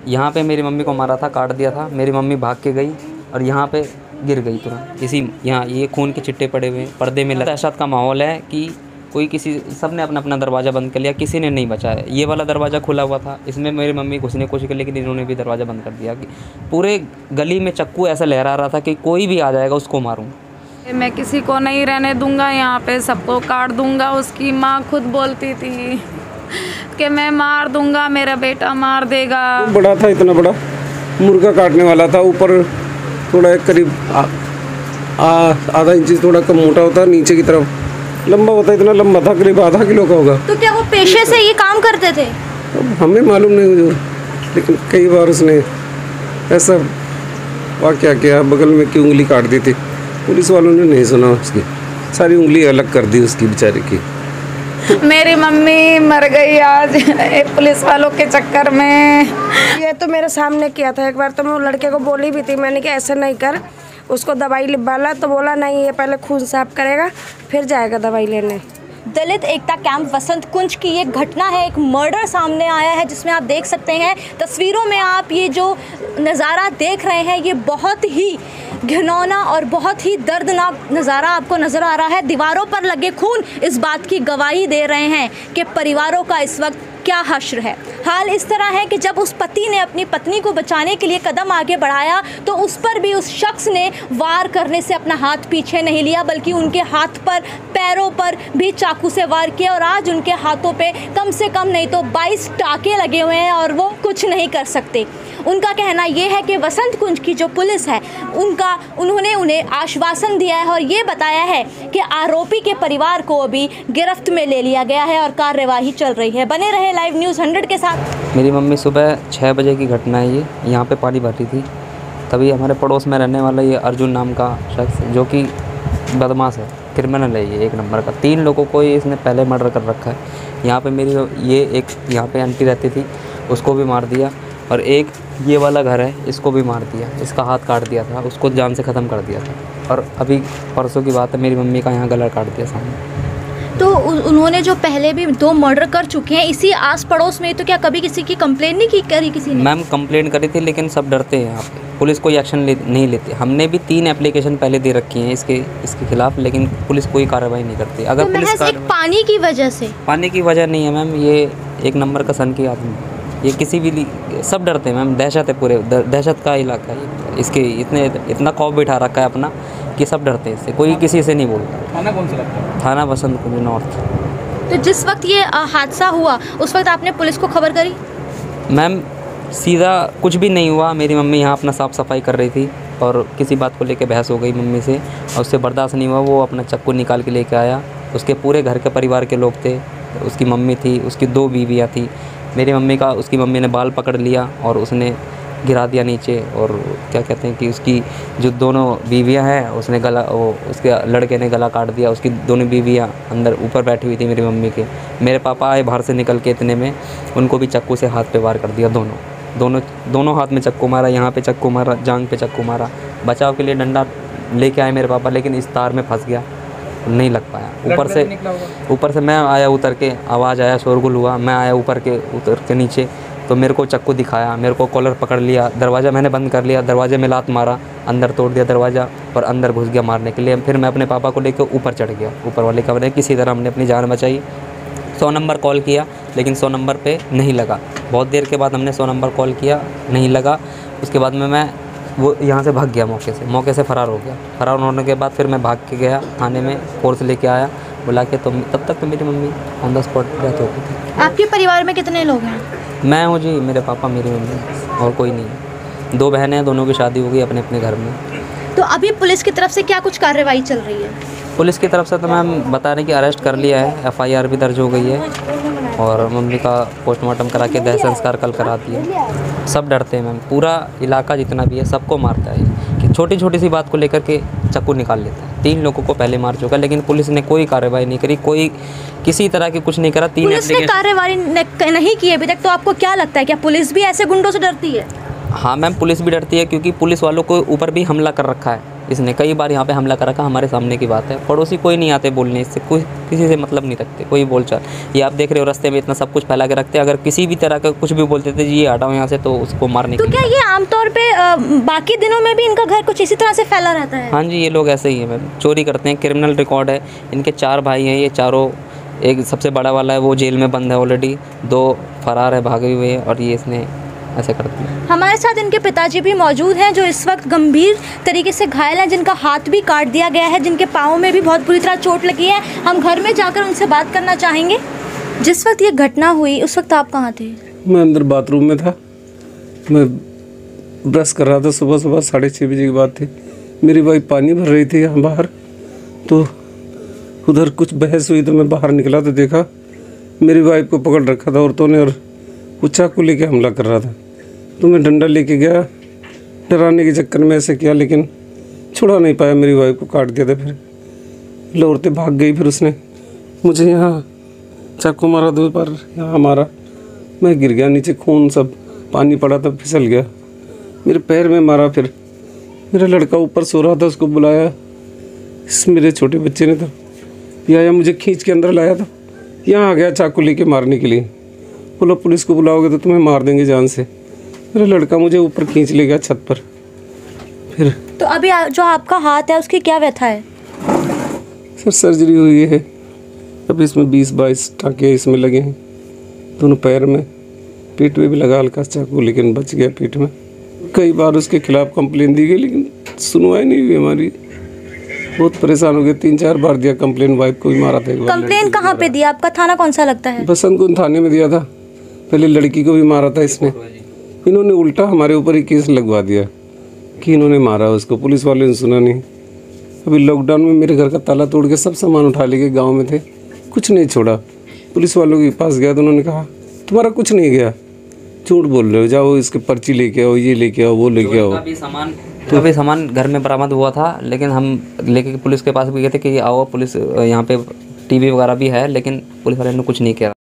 यहाँ पे मेरी मम्मी को मारा था, काट दिया था। मेरी मम्मी भाग के गई और यहाँ पे गिर गई तुरंत। इसी यहाँ ये खून के चिट्टे पड़े हुए, पर्दे में दहशत का माहौल है कि कोई किसी, सब ने अपना अपना दरवाज़ा बंद कर लिया, किसी ने नहीं बचाया। ये वाला दरवाज़ा खुला हुआ था, इसमें मेरी मम्मी घुसने की कोशिश की, लेकिन इन्होंने भी दरवाज़ा बंद कर दिया। कि पूरे गली में चक्कू ऐसा लहरा रहा था कि कोई भी आ जाएगा उसको मारूँ। मैं किसी को नहीं रहने दूंगा, यहाँ पे सबको काट दूंगा। उसकी माँ खुद बोलती थी कि मैं मार दूंगा, मेरा बेटा मार देगा। बड़ा था, इतना बड़ा मुर्गा काटने वाला था। ऊपर थोड़ा करीब आधा इंच थोड़ा कम मोटा होता, नीचे की तरफ लंबा होता, इतना लंबा था, करीब आधा किलो का होगा। तो क्या वो पेशे से ये काम करते थे? अब हमें मालूम नहीं हुआ, लेकिन कई बार उसने ऐसा वाक़या किया, बगल में की उंगली काट दी थी। पुलिस वालों ने नहीं सुना, उसकी सारी उंगली अलग कर दी उसकी बेचारी की। मेरी मम्मी मर गई आज पुलिस वालों के चक्कर में। ये तो मेरे सामने किया था। एक बार तो मैं वो लड़के को बोली भी थी, मैंने कि ऐसा नहीं कर, उसको दवाई लिबाला, तो बोला नहीं, ये पहले खून साफ करेगा फिर जाएगा दवाई लेने। दलित एकता कैंप वसंत कुंज की ये घटना है, एक मर्डर सामने आया है, जिसमें आप देख सकते हैं तस्वीरों में आप ये जो नज़ारा देख रहे हैं, ये बहुत ही घिनौना और बहुत ही दर्दनाक नज़ारा आपको नज़र आ रहा है। दीवारों पर लगे खून इस बात की गवाही दे रहे हैं कि परिवारों का इस वक्त क्या हश्र है। हाल इस तरह है कि जब उस पति ने अपनी पत्नी को बचाने के लिए कदम आगे बढ़ाया तो उस पर भी उस शख्स ने वार करने से अपना हाथ पीछे नहीं लिया, बल्कि उनके हाथ पर, पैरों पर भी चाकू से वार किया। और आज उनके हाथों पे कम से कम नहीं तो 22 टाके लगे हुए हैं और वो कुछ नहीं कर सकते। उनका कहना ये है कि वसंत कुंज की जो पुलिस है उन्होंने उन्हें आश्वासन दिया है और ये बताया है कि आरोपी के परिवार को अभी गिरफ्त में ले लिया गया है और कार्यवाही चल रही है। बने रहे लाइव न्यूज़ 100 के साथ। मेरी मम्मी सुबह 6 बजे की घटना है ये, यहाँ पे पानी भरी थी, तभी हमारे पड़ोस में रहने वाला ये अर्जुन नाम का शख्स, जो कि बदमाश है, क्रिमिनल है, ये 1 नंबर का। 3 लोगों को ये इसने पहले मर्डर कर रखा है। यहाँ पे मेरी ये एक यहाँ पे आंटी रहती थी, उसको भी मार दिया, और एक ये वाला घर है, इसको भी मार दिया, इसका हाथ काट दिया था, उसको जान से ख़त्म कर दिया था। और अभी परसों की बात है, मेरी मम्मी का यहाँ गला काट दिया सामने। तो उन्होंने जो पहले भी 2 मर्डर कर चुके हैं इसी आस पड़ोस में, तो क्या कभी किसी की कंप्लेन नहीं करी किसी ने? मैम कंप्लेंट करी थी, लेकिन सब डरते हैं यहाँ पे, पुलिस कोई एक्शन नहीं लेती। हमने भी 3 एप्लीकेशन पहले दे रखी हैं इसके खिलाफ, लेकिन पुलिस कोई कार्रवाई नहीं करती। अगर तो पुलिस एक पानी की वजह से? पानी की वजह नहीं है मैम, ये 1 नंबर का सन की आदमी, ये किसी भी, सब डरते हैं मैम, दहशत है, पूरे दहशत का इलाका है। इसके इतना खौफ बिठा रखा है अपना कि सब डरते हैं इससे, कोई किसी से नहीं बोलता। थाना कौन सा लगता है? थाना वसंत कुंज नॉर्थ। तो जिस वक्त ये हादसा हुआ उस वक्त आपने पुलिस को खबर करी? मैम सीधा कुछ भी नहीं हुआ, मेरी मम्मी यहाँ अपना साफ़ सफाई कर रही थी और किसी बात को लेकर बहस हो गई मम्मी से, और उससे बर्दाश्त नहीं हुआ, वो अपना चाकू निकाल के लेके आया। उसके पूरे घर के परिवार के लोग थे, उसकी मम्मी थी, उसकी 2 बीवियाँ थी। मेरी मम्मी का, उसकी मम्मी ने बाल पकड़ लिया और उसने गिरा दिया नीचे, और क्या कहते हैं कि उसकी जो दोनों बीवियां हैं, उसने गला, वो उसके लड़के ने गला काट दिया। उसकी दोनों बीवियां अंदर ऊपर बैठी हुई थी मेरी मम्मी के। मेरे पापा आए बाहर से निकल के, इतने में उनको भी चाकू से हाथ पे वार कर दिया। दोनों हाथ में चाकू मारा, यहाँ पे चाकू मारा, जांघ पे चाकू मारा। बचाव के लिए डंडा लेके आए मेरे पापा, लेकिन इस तार में फंस गया, नहीं लग पाया। ऊपर से मैं आया, उतर के आवाज़ आया, शोरगुल हुआ, मैं आया उतर के नीचे, तो मेरे को चाकू दिखाया, मेरे को कॉलर पकड़ लिया, दरवाज़ा मैंने बंद कर लिया, दरवाजे में लात मारा, अंदर तोड़ दिया दरवाज़ा और अंदर घुस गया मारने के लिए। फिर मैं अपने पापा को लेकर ऊपर चढ़ गया, ऊपर वाले कमरे, किसी तरह हमने अपनी जान बचाई। 100 नंबर कॉल किया, लेकिन 100 नंबर पे नहीं लगा। बहुत देर के बाद हमने 100 नंबर कॉल किया, नहीं लगा। उसके बाद में मैं वो यहाँ से भाग गया, मौके से फ़रार हो गया। फ़रार होने के बाद फिर मैं भाग के गया थाने में, फोर्स लेके आया बुला के, तो तब तक तो मेरी mummy on the spot death हो गई थी। आपके परिवार में कितने लोग हैं? मैं हूँ जी, मेरे पापा, मेरी मम्मी, और कोई नहीं है। 2 बहनें हैं, दोनों की शादी हो गई अपने अपने घर में। तो अभी पुलिस की तरफ से क्या कुछ कार्रवाई चल रही है? पुलिस की तरफ से तो मैम बता रहे कि अरेस्ट कर लिया है, FIR भी दर्ज हो गई है, और मम्मी का पोस्टमार्टम करा के दाह संस्कार कल करा दिया। सब डरते हैं मैम, पूरा इलाका जितना भी है सबको मारता है कि छोटी छोटी सी बात को लेकर के चाकू निकाल लेता है। 3 लोगों को पहले मार चुका, लेकिन पुलिस ने कोई कार्रवाई नहीं करी, कोई किसी तरह की कुछ नहीं करा। 3 पुलिस ने कार्रवाई नहीं की अभी तक, तो आपको क्या लगता है, क्या पुलिस भी ऐसे गुंडों से डरती है? हाँ मैम, पुलिस भी डरती है क्योंकि पुलिस वालों को ऊपर भी हमला कर रखा है इसने, कई बार यहाँ पे हमला कर रखा, हमारे सामने की बात है। पड़ोसी कोई नहीं आते बोलने, इससे कोई किसी से मतलब नहीं रखते, कोई बोलचाल। ये आप देख रहे हो रास्ते में इतना सब कुछ फैला के रखते हैं, अगर किसी भी तरह का कुछ भी बोलते थे जी ये हटाओ यहाँ से, तो उसको मारने तो क्या ये आमतौर पे बाकी दिनों में भी इनका घर कुछ इसी तरह से फैला रहता है? हाँ जी, ये लोग ऐसे ही है मैम, चोरी करते हैं, क्रिमिनल रिकॉर्ड है इनके। 4 भाई हैं ये चारों, एक सबसे बड़ा वाला है वो जेल में बंद है ऑलरेडी, 2 फरार है, भागे हुए हैं, और ये इसने ऐसे करते हैं। हमारे साथ इनके पिताजी भी मौजूद हैं जो इस वक्त गंभीर तरीके से घायल हैं, जिनका हाथ भी काट दिया गया है, जिनके पाँव में भी बहुत बुरी तरह चोट लगी है। हम घर में जाकर उनसे बात करना चाहेंगे। जिस वक्त ये घटना हुई उस वक्त आप कहाँ थे? मैं अंदर बाथरूम में था, मैं ब्रश कर रहा था, सुबह 6:30 बजे की बात थी। मेरी वाइफ पानी भर रही थी यहाँ बाहर, तो उधर कुछ बहस हुई, तो मैं बाहर निकला तो देखा मेरी वाइफ को पकड़ रखा था औरतों ने, और वो चाकू लेके हमला कर रहा था। तो मैं डंडा लेके गया, डराने के चक्कर में ऐसे किया, लेकिन छुड़ा नहीं पाया, मेरी वाइफ को काट दिया था। फिर औरतें भाग गई, फिर उसने मुझे यहाँ चाकू मारा, 2 बार यहाँ मारा, मैं गिर गया नीचे, खून सब पानी पड़ा था, फिसल गया, मेरे पैर में मारा। फिर मेरा लड़का ऊपर सो रहा था, उसको बुलाया, मेरे छोटे बच्चे ने तो या मुझे खींच के अंदर लाया, तो यहाँ आ गया चाकू लेके मारने के लिए। बोला पुलिस को बुलाओगे तो तुम्हें मार देंगे जान से। मेरा लड़का मुझे ऊपर खींच ले गया छत पर। फिर तो अभी जो आपका हाथ है उसकी क्या व्यथा है? सर सर्जरी हुई है, अब इसमें 20-22 टाँके इसमें लगे हैं, दोनों पैर में, पीठ में भी लगा हल्का चाकू, लेकिन बच गया पीठ में। कई बार उसके खिलाफ कंप्लेन दी गई, लेकिन सुनवाई नहीं हुई हमारी। बहुत परेशान हो गए, 3-4 बार दिया कंप्लेन, वाइफ को भी मारा था एक बार। कंप्लेन कहाँ पे दिया? आपका थाना कौन सा लगता है? बसंत कुंज थाने में दिया था, पहले लड़की को भी मारा था इसने। इन्होंने उल्टा हमारे ऊपर ही केस लगवा दिया कि इन्होंने मारा उसको, पुलिस वाले ने सुना नहीं। अभी लॉकडाउन में मेरे घर का ताला तोड़ के सब सामान उठा लेके, गाँव में थे, कुछ नहीं छोड़ा। पुलिस वालों के पास गया तो उन्होंने कहा तुम्हारा कुछ नहीं गया, झूठ बोल रहे हो, जाओ इसके पर्ची लेके आओ, ये लेके आओ, वो लेके आओ। काफ़ी सामान घर में बरामद हुआ था, लेकिन हम लेके पुलिस के पास भी गए थे कि आओ पुलिस, यहाँ पे टीवी वगैरह भी है, लेकिन पुलिस वाले ने कुछ नहीं किया।